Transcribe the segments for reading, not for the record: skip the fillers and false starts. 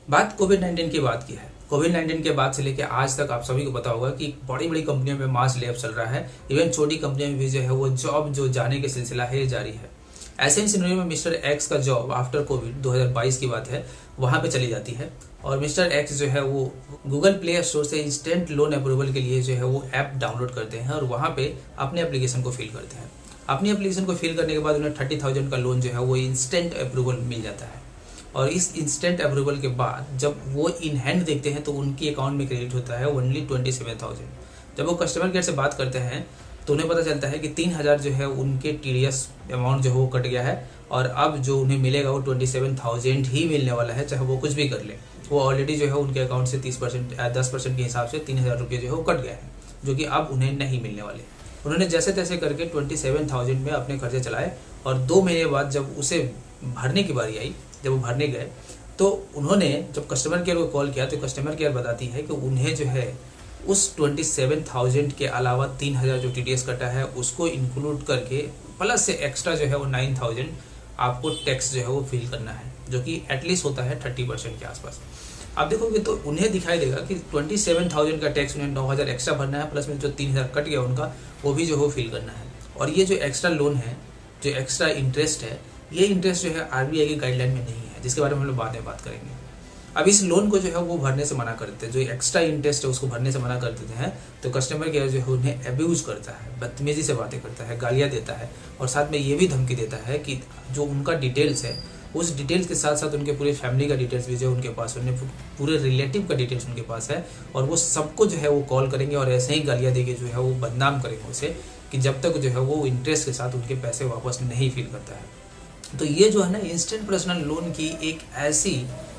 बात कोविड-19 की बात की है। कोविड-19 के बाद से लेके आज तक आप सभी को पता होगा कि बड़ी-बड़ी कंपनियों में मास ले ऑफ चल रहा है। इवन छोटी कंपनियों में भी जो है वो जॉब जो जाने के सिलसिला है ये जारी है। ऐसे ही सिनेरियो में मिस्टर एक्स का जॉब आफ्टर कोविड 2022 की बात है, वहाँ पे चली जाती है और मिस्टर एक्स जो है वो गूगल प्ले स्टोर से इंस्टेंट लोन अप्रूवल के लिए जो है वो ऐप डाउनलोड करते हैं और वहाँ पे अपने एप्लीकेशन को फिल करते हैं। अपनी एप्लीकेशन को फिल करने के बाद उन्हें 30,000 का लोन जो है वो इंस्टेंट अप्रूवल मिल जाता है। और इस इंस्टेंट अप्रूवल के बाद जब वो इन हैंड देखते हैं तो उनकी अकाउंट में क्रेडिट होता है ओनली 27,000। जब वो कस्टमर केयर से बात करते हैं तो उन्हें पता चलता है कि 3,000 जो है उनके टीडीएस अमाउंट जो है वो कट गया है और अब जो उन्हें मिलेगा वो 27,000 ही मिलने वाला है, चाहे वो कुछ भी कर ले। वो ऑलरेडी जो है उनके अकाउंट से 10% के हिसाब से 3,000 रुपये जो है वो कट गया है, जो कि अब उन्हें नहीं मिलने वाले। उन्होंने जैसे तैसे करके 27,000 में अपने खर्चे चलाए और 2 महीने बाद जब उसे भरने की बारी आई, जब वो भरने गए तो उन्होंने जब कस्टमर केयर को कॉल किया तो कस्टमर केयर बताती है कि उन्हें जो है उस 27,000 के अलावा 3,000 जो टीडीएस कटा है उसको इंक्लूड करके प्लस से एक्स्ट्रा जो है वो 9,000 आपको टैक्स जो है वो फिल करना है, जो कि एटलीस्ट होता है 30% के आसपास। आप देखोगे तो उन्हें दिखाई देगा कि 27,000 का टैक्स उन्हें 9,000 एक्स्ट्रा भरना है, प्लस में जो 3,000 कट गया उनका वो भी जो है फिल करना है। और ये जो एक्स्ट्रा लोन है, जो एक्स्ट्रा इंटरेस्ट है, ये इंटरेस्ट जो है आरबीआई की गाइडलाइन में नहीं है, जिसके बारे में हम लोग बाद में बात करेंगे। अब इस लोन को जो है वो भरने से मना कर देते हैं, जो एक्स्ट्रा इंटरेस्ट है उसको भरने से मना कर देते हैं। तो कस्टमर केयर जो है उन्हें अब्यूज करता है, बदतमीजी से बातें करता है, गालियाँ देता है और साथ में ये भी धमकी देता है कि जो उनका डिटेल्स है उस डिटेल्स के साथ साथ उनके पूरे फैमिली का डिटेल्स भी जो है उनके पास, उन्हें पूरे रिलेटिव का डिटेल्स उनके पास है और वो सबको जो है वो कॉल करेंगे और ऐसे ही गालियाँ देके जो है वो बदनाम करेंगे उसे, कि जब तक जो है वो इंटरेस्ट के साथ उनके पैसे वापस नहीं फिल करता है। तो ये जो है ना इंस्टेंट पर्सनल लोन की एक ऐसी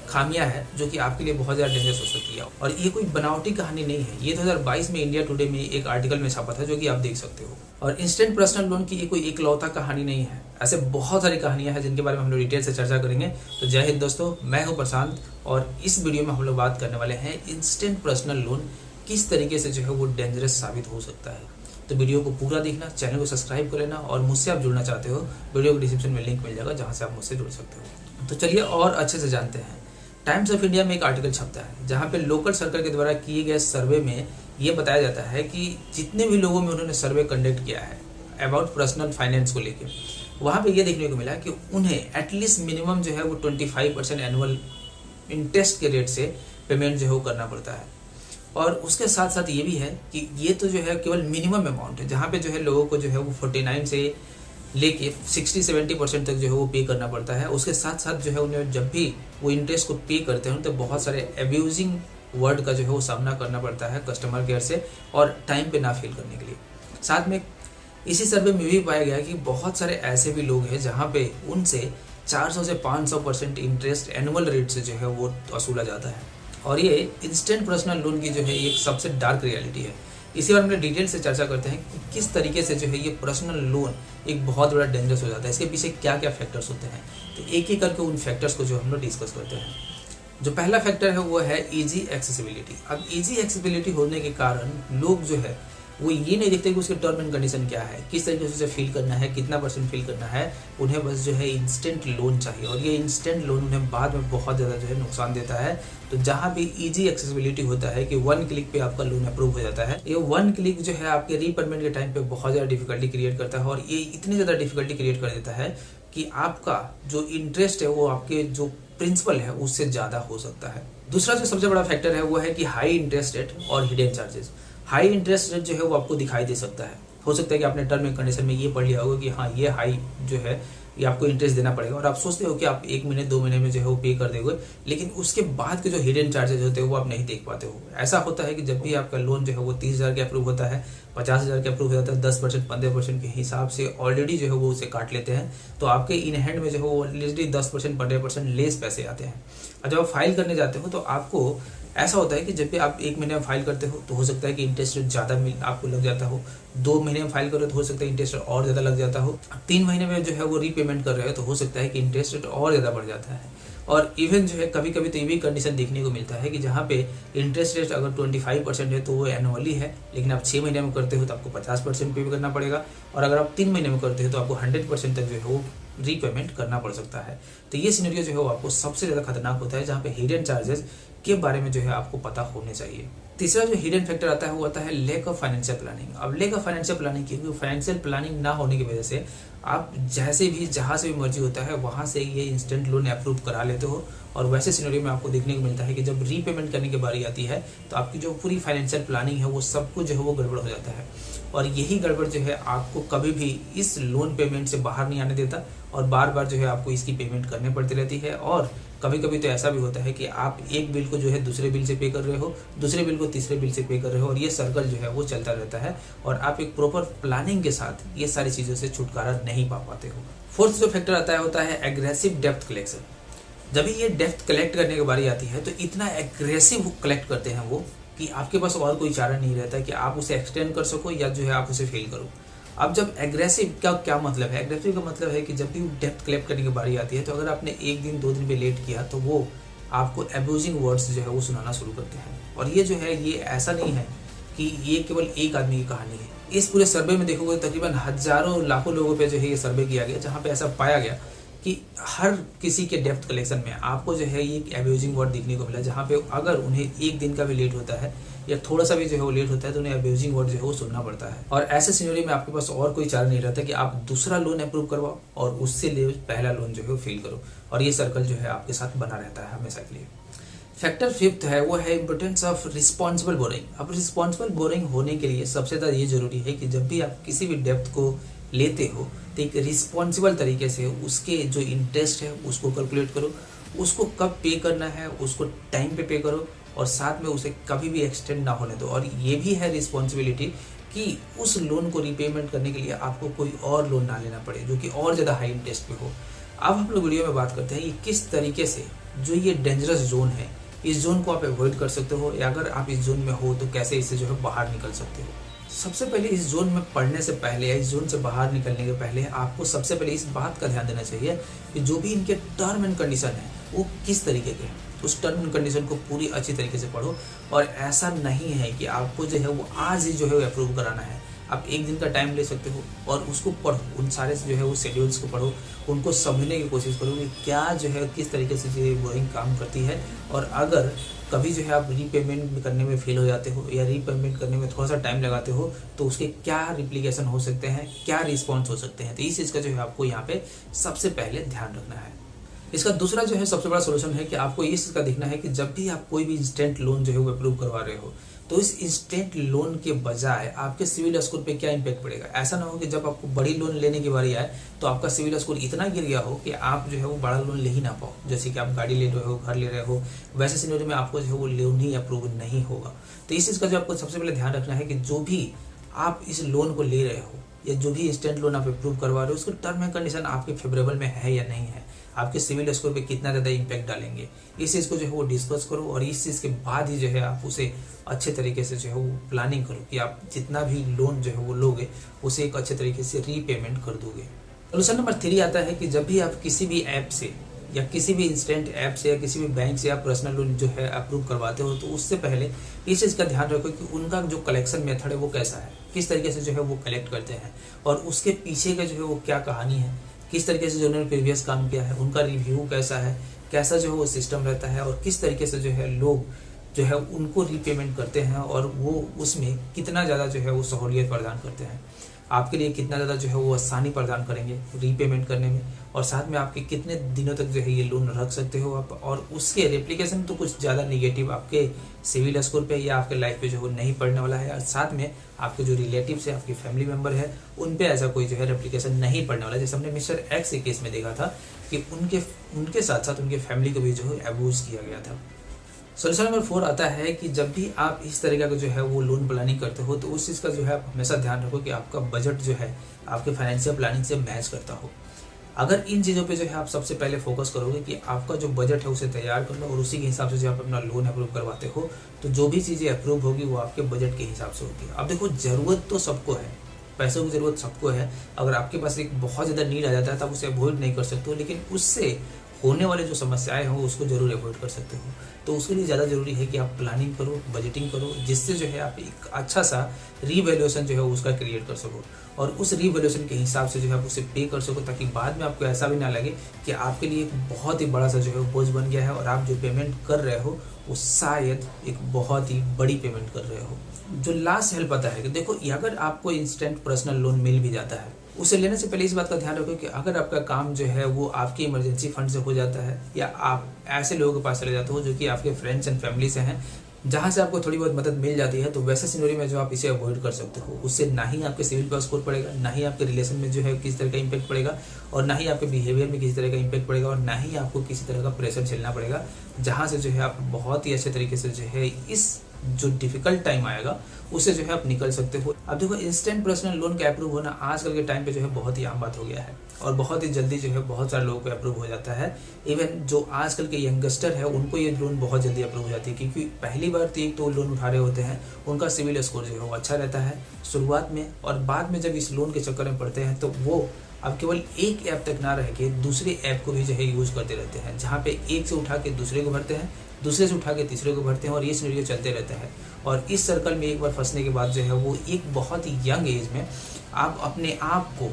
खामियां है जो कि आपके लिए बहुत ज़्यादा डेंजरस हो सकती है। और ये कोई बनावटी कहानी नहीं है, ये 2022 में इंडिया टुडे में एक आर्टिकल में छपा था जो कि आप देख सकते हो। और इंस्टेंट पर्सनल लोन की ये कोई इकलौता कहानी नहीं है, ऐसे बहुत सारी कहानियां हैं जिनके बारे में हम लोग डिटेल से चर्चा करेंगे। तो जय हिंद दोस्तों, मैं हूँ प्रशांत और इस वीडियो में हम लोग बात करने वाले हैं इंस्टेंट पर्सनल लोन किस तरीके से जो है वो डेंजरस साबित हो सकता है। तो वीडियो को पूरा देखना, चैनल को सब्सक्राइब कर लेना और मुझसे आप जुड़ना चाहते हो वीडियो के डिस्क्रिप्शन में लिंक मिल जाएगा जहाँ से आप मुझसे जुड़ सकते हो। तो चलिए और अच्छे से जानते हैं। टाइम्स ऑफ इंडिया में एक आर्टिकल छपता है जहाँ पे लोकल सर्कल के द्वारा किए गए सर्वे में ये बताया जाता है कि जितने भी लोगों में उन्होंने सर्वे कंडक्ट किया है अबाउट पर्सनल फाइनेंस को लेकर, वहाँ पे ये देखने को मिला कि उन्हें एटलीस्ट मिनिमम जो है वो 25% एनुअल इंटरेस्ट के रेट से पेमेंट जो है वो करना पड़ता है। और उसके साथ साथ ये भी है कि ये तो जो है केवल मिनिमम अमाउंट है, जहाँ पे जो है लोगों को जो है वो 49 से लेके 60-70% तक जो है वो पे करना पड़ता है। उसके साथ साथ जो है उन्हें जब भी वो इंटरेस्ट को पे करते हैं तो बहुत सारे अब्यूजिंग वर्ड का जो है वो सामना करना पड़ता है कस्टमर केयर से और टाइम पे ना फिल करने के लिए। साथ में इसी सर्वे में भी पाया गया कि बहुत सारे ऐसे भी लोग हैं जहाँ पे उनसे 400 से 500% इंटरेस्ट एनुअल रेट से जो है वो वसूला जाता है। और ये इंस्टेंट पर्सनल लोन की जो है एक सबसे डार्क रियलिटी है। इसी बारे में डिटेल से चर्चा करते हैं कि किस तरीके से जो है ये पर्सनल लोन एक बहुत बड़ा डेंजरस हो जाता है, इसके पीछे क्या क्या फैक्टर्स होते हैं। तो एक एक करके उन फैक्टर्स को जो हम लोग डिस्कस करते हैं। जो पहला फैक्टर है वो है इजी एक्सेसिबिलिटी। अब इजी एक्सेसिबिलिटी होने के कारण लोग जो है वो ये नहीं देखते कि उसके टर्म एंड कंडीशन क्या है, किस तरीके से उसे फिल करना है, कितना % फिल करना है। उन्हें बस जो है इंस्टेंट लोन चाहिए और ये इंस्टेंट लोन उन्हें बाद में बहुत ज़्यादा जो है नुकसान देता है। तो जहाँ भी इजी एक्सेसिबिलिटी होता है कि 1 क्लिक पे आपका लोन अप्रूव हो जाता है, ये 1 क्लिक जो है आपके रीपेमेंट के टाइम पे बहुत ज़्यादा डिफिकल्टी क्रिएट करता है और ये इतनी ज़्यादा डिफिकल्टी क्रिएट कर देता है कि आपका जो इंटरेस्ट है वो आपके जो प्रिंसिपल है उससे ज़्यादा हो सकता है। दूसरा जो सबसे बड़ा फैक्टर है वो है कि हाई इंटरेस्ट रेट और hidden charges. High interest rate जो है वो आपको दिखाई दे सकता है, हो सकता है कि आपने टर्म एंड कंडीशन में ये पढ़ लिया होगा कि हाँ ये हाई जो है ये आपको इंटरेस्ट देना पड़ेगा और आप सोचते हो कि आप 1 महीने 2 महीने में जो है वो पे कर दोगे, लेकिन उसके बाद के जो हिडन चार्जेस होते हैं वो आप नहीं देख पाते हो। ऐसा होता है कि जब भी आपका लोन जो है वो 30,000 के अप्रूव होता है, 50,000 के अप्रूव हो जाता है, 10% 15% के हिसाब से ऑलरेडी जो है वो उसे काट लेते हैं। तो आपके इन हैंड में जो है वो ऑलरेडी 10% 15% लेस पैसे आते हैं। और जब आप फाइल करने जाते हो तो आपको ऐसा होता है कि जब भी आप 1 महीने में फाइल करते हो तो हो सकता है कि इंटरेस्ट रेट ज़्यादा आपको लग जाता हो, 2 महीने में फाइल करो तो हो सकता है इंटरेस्ट रेट और ज़्यादा लग जाता हो, 3 महीने में जो है वो रीपेमेंट कर रहे हो तो हो सकता है कि इंटरेस्ट रेट और ज़्यादा बढ़ जाता है। और इवन जो है कभी कभी तो ये भी कंडीशन देखने को मिलता है कि जहाँ पे इंटरेस्ट रेट अगर 25% है तो वो एनुअली है, लेकिन आप 6 महीने में करते हो तो आपको 50% पे भी करना पड़ेगा और अगर आप 3 महीने में करते हो तो आपको 100% तक जो है वो रीपेमेंट करना पड़ सकता है। तो ये सिनेरियो जो है वो आपको सबसे ज़्यादा खतरनाक होता है, जहाँ पे हिडन चार्जेस के बारे में जो है आपको पता होने चाहिए। तीसरा जो हिडन फैक्टर आता है वो आता है लेक ऑफ फाइनेंशियल प्लानिंग। अब लेक ऑफ फाइनेंशियल प्लानिंग, क्योंकि फाइनेंशियल प्लानिंग ना होने की वजह से आप जैसे भी जहाँ से भी मर्जी होता है वहाँ से ये इंस्टेंट लोन अप्रूव करा लेते हो, और वैसे सिनेरियो में आपको देखने को मिलता है कि जब रीपेमेंट करने की बारी आती है तो आपकी जो पूरी फाइनेंशियल प्लानिंग है वो सब कुछ जो है वो गड़बड़ हो जाता है, और यही गड़बड़ जो है आपको कभी भी इस लोन पेमेंट से बाहर नहीं आने देता, और बार बार जो है आपको इसकी पेमेंट करनी पड़ती रहती है। और कभी कभी तो ऐसा भी होता है कि आप एक बिल को जो है दूसरे बिल से पे कर रहे हो, दूसरे बिल को तीसरे बिल से पे कर रहे हो, और ये सर्कल जो है वो चलता रहता है, और आप एक प्रॉपर प्लानिंग के साथ ये सारी चीज़ों से छुटकारा नहीं पा पाते हो। फोर्थ जो फैक्टर आता है होता है एग्रेसिव डेप्थ कलेक्शन। जब ये डेप्थ कलेक्ट करने की बारी आती है तो इतना एग्रेसिव कलेक्ट करते हैं वो कि आपके पास और कोई चारा नहीं रहता कि आप उसे एक्सटेंड कर सको या जो है आप उसे फेल करो। अब जब एग्रेसिव का क्या मतलब है, एग्रेसिव का मतलब है कि जब भी डेप्थ कलेक्ट करने की बारी आती है तो अगर आपने एक दिन 2 दिन पे लेट किया तो वो आपको अब्यूजिंग वर्ड्स जो है वो सुनाना शुरू करते हैं। और ये जो है ये ऐसा नहीं है कि ये केवल एक आदमी की कहानी है। इस पूरे सर्वे में देखोगे तकरीबन हजारों लाखों लोगों पे जो है ये सर्वे किया गया, जहाँ पे ऐसा पाया गया कि हर किसी के डेप्थ कलेक्शन में आपको जो है ये अब्यूजिंग वर्ड देखने को मिला, जहाँ पे अगर उन्हें एक दिन का भी लेट होता है या थोड़ा सा भी जो है वो लेट होता है तो उन्हें अब्यूजिंग वर्ड जो है वो सुनना पड़ता है। और ऐसे सिनेरियो में आपके पास और कोई चारा नहीं रहता कि आप दूसरा लोन अप्रूव करवाओ और उससे ले पहला लोन जो है वो फेल करो, और ये सर्कल जो है आपके साथ बना रहता है हमेशा के लिए। फैक्टर फिफ्थ है वो है इम्पोर्टेंस ऑफ रिस्पॉन्सिबल बोरिंग। अब रिस्पॉन्सिबल बोरिंग होने के लिए सबसे ज़्यादा ये जरूरी है कि जब भी आप किसी भी डेप्थ को लेते हो तो एक रिस्पॉन्सिबल तरीके से उसके जो इंटरेस्ट है उसको कैलकुलेट करो, उसको कब पे करना है उसको टाइम पे पे करो, और साथ में उसे कभी भी एक्सटेंड ना होने दो। और ये भी है रिस्पॉन्सिबिलिटी कि उस लोन को रीपेमेंट करने के लिए आपको कोई और लोन ना लेना पड़े जो कि और ज़्यादा हाई इंटरेस्ट पे हो। अब हम लोग वीडियो में बात करते हैं कि किस तरीके से जो ये डेंजरस जोन है इस जोन को आप अवॉइड कर सकते हो, या अगर आप इस जोन में हो तो कैसे इससे जो है बाहर निकल सकते हो। सबसे पहले इस जोन में पढ़ने से पहले या इस जोन से बाहर निकलने के पहले आपको सबसे पहले इस बात का ध्यान देना चाहिए कि जो भी इनके टर्म एंड कंडीशन है वो किस तरीके के हैं। उस टर्म एंड कंडीशन को पूरी अच्छी तरीके से पढ़ो, और ऐसा नहीं है कि आपको जो है वो आज ही जो है वो अप्रूव कराना है। आप एक दिन का टाइम ले सकते हो और उसको पढ़ो, उन सारे जो है वो शेड्यूल्स को पढ़ो, उनको समझने की कोशिश करो कि क्या जो है किस तरीके से ये बोरिंग काम करती है। और अगर कभी जो है आप रीपेमेंट करने में फेल हो जाते हो या रीपेमेंट करने में थोड़ा सा टाइम लगाते हो तो उसके क्या रिप्लीकेशन हो सकते हैं, क्या रिस्पॉन्स हो सकते हैं, तो इस चीज़ का जो है आपको यहाँ पे सबसे पहले ध्यान रखना है। इसका दूसरा जो है सबसे बड़ा सोल्यूशन है कि आपको इस चीज़ का देखना है कि जब भी आप कोई भी इंस्टेंट लोन जो है वो अप्रूव करवा रहे हो तो इस इंस्टेंट लोन के बजाय आपके सिविल स्कोर पे क्या इम्पैक्ट पड़ेगा। ऐसा ना हो कि जब आपको बड़ी लोन लेने की बारी आए तो आपका सिविल स्कोर इतना गिर गया हो कि आप जो है वो बड़ा लोन ले ही ना पाओ। जैसे कि आप गाड़ी ले रहे हो, घर ले रहे हो, वैसे सिनेरियो में आपको जो है वो लोन ही अप्रूव नहीं होगा। तो इस चीज़ का जो आपको सबसे पहले ध्यान रखना है कि जो भी आप इस लोन को ले रहे हो या जो भी इंस्टेंट लोन आप अप्रूव करवा रहे हो उसके टर्म एंड कंडीशन आपके फेवरेबल में है या नहीं है, आपके सिविल स्कोर पे कितना ज़्यादा इम्पैक्ट डालेंगे, इस चीज़ को जो है वो डिस्कस करो। और इस चीज़ के बाद ही जो है आप उसे अच्छे तरीके से जो है वो प्लानिंग करो कि आप जितना भी लोन जो है वो लोगे उसे एक अच्छे तरीके से रीपेमेंट कर दोगे। सोल्यूशन नंबर 3 आता है कि जब भी आप किसी भी ऐप से या किसी भी इंस्टेंट ऐप से या किसी भी बैंक से आप पर्सनल लोन जो है अप्रूव करवाते हो तो उससे पहले इस चीज़ का ध्यान रखो कि उनका जो कलेक्शन मेथड है वो कैसा है, किस तरीके से जो है वो कलेक्ट करते हैं, और उसके पीछे का जो है वो क्या कहानी है, किस तरीके से जो उन्होंने प्रीवियस काम किया है, उनका रिव्यू कैसा है, कैसा जो है वो सिस्टम रहता है, और किस तरीके से जो है लोग जो है उनको रीपेमेंट करते हैं और वो उसमें कितना ज़्यादा जो है वो सहूलियत प्रदान करते हैं, आपके लिए कितना ज़्यादा जो है वो आसानी प्रदान करेंगे रीपेमेंट करने में, और साथ में आपके कितने दिनों तक जो है ये लोन रख सकते हो आप। और उसके रेप्लिकेशन तो कुछ ज़्यादा निगेटिव आपके सिविल स्कोर पे या आपके लाइफ पे जो है नहीं पड़ने वाला है, और साथ में आपके जो रिलेटिव्स है, आपके फैमिली मेम्बर है, उन पे ऐसा कोई जो है रेप्लिकेशन नहीं पड़ने वाला। जैसे हमने मिस्टर एक्स के केस में देखा था कि उनके साथ साथ उनके फैमिली को भी जो है अब्यूज किया गया था। सोल्यूशन नंबर 4 आता है कि जब भी आप इस तरीके का जो है वो लोन प्लानिंग करते हो तो उस चीज़ का जो है आप हमेशा ध्यान रखो कि आपका बजट जो है आपके फाइनेंशियल प्लानिंग से मैच करता हो। अगर इन चीज़ों पे जो है आप सबसे पहले फोकस करोगे कि आपका जो बजट है उसे तैयार कर लो और उसी के हिसाब से जो आप अपना लोन अप्रूव करवाते हो तो जो भी चीज़ें अप्रूव होगी वो आपके बजट के हिसाब से होगी। अब देखो, ज़रूरत तो सबको है, पैसों की ज़रूरत सबको है। अगर आपके पास एक बहुत ज़्यादा नीड आ जाता है तब उसे अवॉइड नहीं कर सकते हो, लेकिन उससे होने वाले जो समस्याएं हैं उसको जरूर अवॉइड कर सकते हो। तो उसके लिए ज़्यादा ज़रूरी है कि आप प्लानिंग करो, बजटिंग करो, जिससे जो है आप एक अच्छा सा रीवैल्यूएशन जो है उसका क्रिएट कर सको और उस रीवैल्यूएशन के हिसाब से जो है आप उसे पे कर सको, ताकि बाद में आपको ऐसा भी ना लगे कि आपके लिए एक बहुत ही बड़ा सा जो है बोझ बन गया है और आप जो पेमेंट कर रहे हो वो शायद एक बहुत ही बड़ी पेमेंट कर रहे हो। जो लास्ट हेल्प आता है कि देखो, अगर आपको इंस्टेंट पर्सनल लोन मिल भी जाता है, उसे लेने से पहले इस बात का ध्यान रखो कि अगर आपका काम जो है वो आपके इमरजेंसी फंड से हो जाता है या आप ऐसे लोगों के पास चले जाते हो जो कि आपके फ्रेंड्स एंड फैमिली से हैं, जहाँ से आपको थोड़ी बहुत मदद मिल जाती है, तो वैसे सिनेरियो में जो आप इसे अवॉइड कर सकते हो। उससे ना ही आपके सिविल पर स्कोर पड़ेगा, ना ही आपके रिलेशन में जो है किसी तरह का इम्पैक्ट पड़ेगा और ना ही आपके बिहेवियर में किसी तरह का इम्पैक्ट पड़ेगा और ना ही आपको किसी तरह का प्रेशर झेलना पड़ेगा, जहाँ से जो है आप बहुत ही अच्छे तरीके से जो है इस जो डिफिकल्ट टाइम आएगा उसे जो है आप निकल सकते हो। अब देखो, इंस्टेंट पर्सनल लोन का अप्रूव होना आजकल के टाइम पे जो है बहुत ही आम बात हो गया है और बहुत ही जल्दी जो है बहुत सारे लोगों को अप्रूव हो जाता है। इवन जो आजकल के यंगस्टर है उनको ये लोन बहुत जल्दी अप्रूव हो जाती है, क्योंकि पहली बार तो एक तो लोन उठा रहे होते हैं, उनका सिविल स्कोर जो है वो अच्छा रहता है शुरुआत में, और बाद में जब इस लोन के चक्कर में पड़ते हैं तो वो अब केवल एक ऐप तक ना रह के दूसरे ऐप को भी जो है यूज करते रहते हैं, जहाँ पे एक से उठा के दूसरे को भरते हैं, दूसरे से उठा के तीसरे को भरते हैं और ये सिनेरियो चलते रहता है। और इस सर्कल में एक बार फंसने के बाद जो है वो एक बहुत ही यंग एज में आप अपने आप को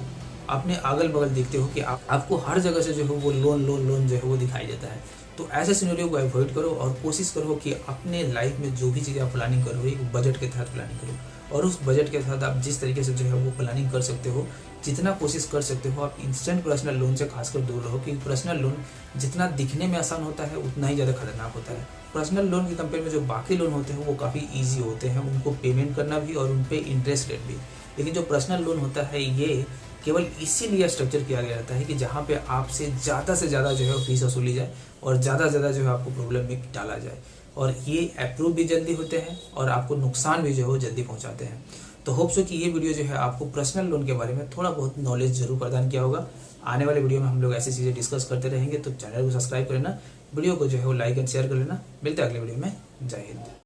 अपने अगल बगल देखते हो कि आपको हर जगह से जो है वो लोन जो है वो दिखाई देता है। तो ऐसे सिनेरियो को अवॉइड करो और कोशिश करो कि अपने लाइफ में जो भी चीज़ें आप प्लानिंग कर रहे हो एक बजट के तहत प्लानिंग करो, और उस बजट के साथ आप जिस तरीके से जो है वो प्लानिंग कर सकते हो, जितना कोशिश कर सकते हो आप इंस्टेंट पर्सनल लोन से खासकर दूर रहो, क्योंकि पर्सनल लोन जितना दिखने में आसान होता है उतना ही ज़्यादा खतरनाक होता है। पर्सनल लोन के कंपेयर में जो बाकी लोन होते हैं वो काफ़ी ईजी होते हैं, उनको पेमेंट करना भी और उन पर इंटरेस्ट रेट भी। लेकिन जो पर्सनल लोन होता है ये केवल इसीलिए स्ट्रक्चर किया गया रहता है कि जहाँ पे आपसे ज़्यादा जो है फीस वसूली जाए और ज़्यादा जो है आपको प्रॉब्लम में डाला जाए, और ये अप्रूव भी जल्दी होते हैं और आपको नुकसान भी जो है वो जल्दी पहुँचाते हैं। तो होप सो कि ये वीडियो जो है आपको पर्सनल लोन के बारे में थोड़ा बहुत नॉलेज जरूर प्रदान किया होगा। आने वाले वीडियो में हम लोग ऐसी चीज़ें डिस्कस करते रहेंगे, तो चैनल को सब्सक्राइब कर लेना, वीडियो को जो है वो लाइक एंड शेयर कर लेना। मिलते हैं अगले वीडियो में। जय हिंद।